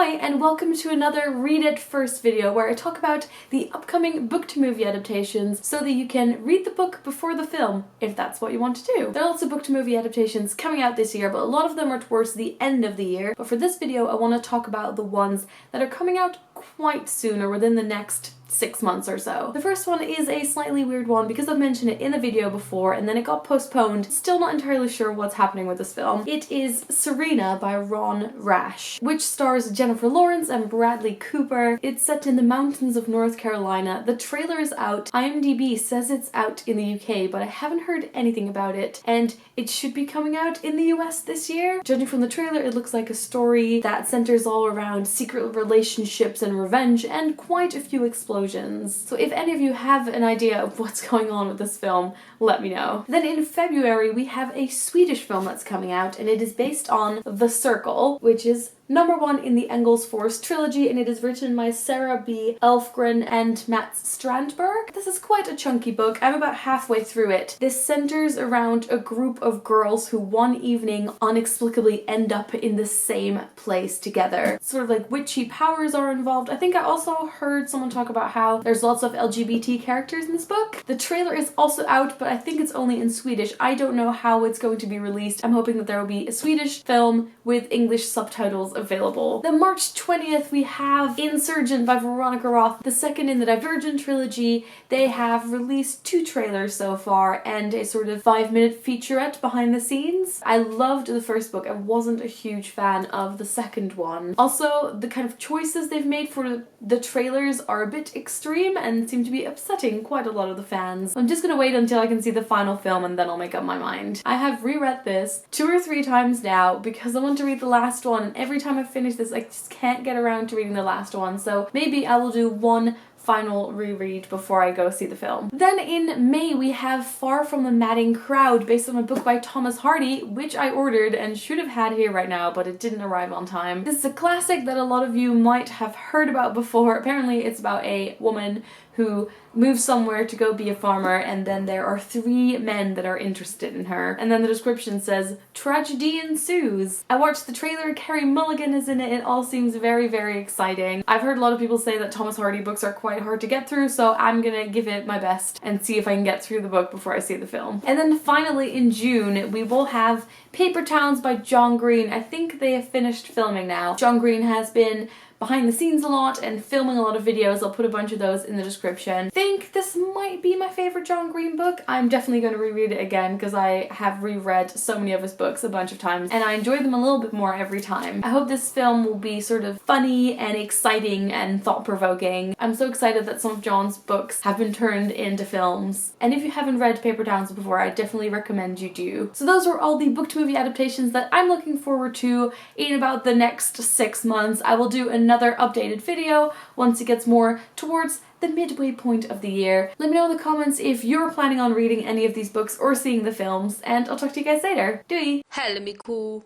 Hi, and welcome to another Read It First video where I talk about the upcoming book-to-movie adaptations so that you can read the book before the film, if that's what you want to do. There are lots of book-to-movie adaptations coming out this year, but a lot of them are towards the end of the year. But for this video, I want to talk about the ones that are coming out quite soon or within the next 6 months or so. The first one is a slightly weird one because I've mentioned it in a video before and then it got postponed. Still not entirely sure what's happening with this film. It is Serena by Ron Rash, which stars Jennifer Lawrence and Bradley Cooper. It's set in the mountains of North Carolina. The trailer is out. IMDb says it's out in the UK, but I haven't heard anything about it, and it should be coming out in the US this year. Judging from the trailer, it looks like a story that centers all around secret relationships and revenge and quite a few explosions. So if any of you have an idea of what's going on with this film, let me know. Then in February we have a Swedish film that's coming out, and it is based on The Circle, which is #1 in the Engels Force trilogy, and it is written by Sarah B. Elfgren and Matt Strandberg. This is quite a chunky book. I'm about halfway through it. This centers around a group of girls who one evening inexplicably end up in the same place together. Sort of like witchy powers are involved. I think I also heard someone talk about how there's lots of LGBT characters in this book. The trailer is also out, but I think it's only in Swedish. I don't know how it's going to be released. I'm hoping that there will be a Swedish film with English subtitles available. Then March 20th we have Insurgent by Veronica Roth, the second in the Divergent trilogy. They have released 2 trailers so far and a sort of 5-minute featurette behind the scenes. I loved the first book. I wasn't a huge fan of the second one. Also, the kind of choices they've made for the trailers are a bit extreme and seem to be upsetting quite a lot of the fans. I'm just gonna wait until I can see the final film and then I'll make up my mind. I have reread this 2 or 3 times now because I want to read the last one, and every time I finish this I just can't get around to reading the last one, so maybe I will do one final reread before I go see the film. Then in May we have Far From the Madding Crowd, based on a book by Thomas Hardy, which I ordered and should have had here right now, but it didn't arrive on time. This is a classic that a lot of you might have heard about before. Apparently it's about a woman who moves somewhere to go be a farmer, and then there are 3 men that are interested in her. And then the description says, tragedy ensues. I watched the trailer, Carey Mulligan is in it, it all seems very, very exciting. I've heard a lot of people say that Thomas Hardy books are quite hard to get through, so I'm gonna give it my best and see if I can get through the book before I see the film. And then finally in June, we will have Paper Towns by John Green. I think they have finished filming now. John Green has been behind the scenes a lot and filming a lot of videos. I'll put a bunch of those in the description. I think this might be my favorite John Green book. I'm definitely going to reread it again because I have reread so many of his books a bunch of times and I enjoy them a little bit more every time. I hope this film will be sort of funny and exciting and thought-provoking. I'm so excited that some of John's books have been turned into films. And if you haven't read Paper Towns before, I definitely recommend you do. So those were all the book-to-movie adaptations that I'm looking forward to in about the next 6 months. I will do another updated video once it gets more towards the midway point of the year. Let me know in the comments if you're planning on reading any of these books or seeing the films, and I'll talk to you guys later. Doei! Helmiku.